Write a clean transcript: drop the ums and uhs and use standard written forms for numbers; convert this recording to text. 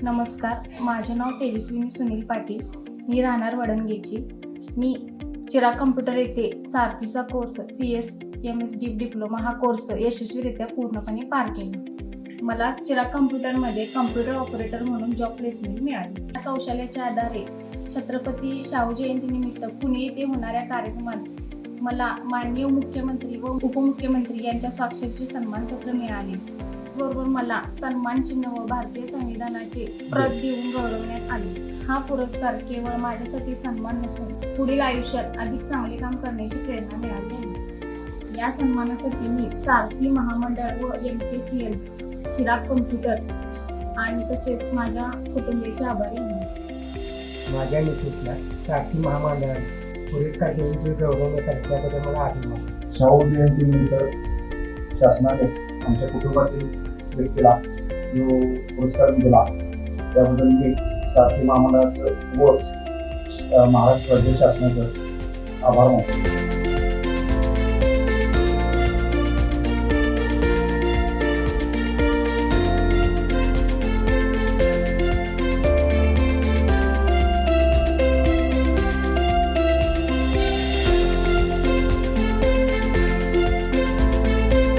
नमस्कार, माझे नाव तेजस्विनी सुनील पाटील. मी राहणार वडणगेची. मी चिराग कम्प्युटर येथे सारथीचा कोर्स CS डीप डिप्लोमा हा कोर्स यशस्वीरित्या पूर्णपणे पार केला. मला चिराग कम्प्युटरमध्ये कम्प्युटर ऑपरेटर म्हणून जॉब प्लेसमेंट मिळाली. या कौशल्याच्या आधारे छत्रपती शाहू जयंतीनिमित्त पुणे येथे होणाऱ्या कार्यक्रमात मला माननीय मुख्यमंत्री व उपमुख्यमंत्री यांच्या स्वाक्षरीचे सन्मानपत्र मिळाले. बरोबर मला सन्मान चिन्ह व भारतीय संविधानाचे प्रत देऊन गौरवण्यात आले. हा पुरस्कार केवळ माझ्यासाठी सन्मान नसून पुढील आयुष्यात अधिक चांगले काम करण्याची प्रेरणा मिळाली आहे. या सन्मानासाठी मी सारथी महामंडळ व MKCL चिराग कम्प्युटर आणि तसेच माझ्या कुटुंबियाचे आभारी आहे. माझ्या मिसेसला सारथी महामंडळाने पुरस्कार देऊन गौरवण्यात आले त्याबद्दल मला अभिमान. शाहू जयंतीनिमित्त शासनाने आमच्या कुटुंबातील व्यक्तीला जो पुरस्कार दिला त्याबद्दल मी सारथी महामंडळाचं व महाराष्ट्र राज्य शासनाचं आभार मानतो.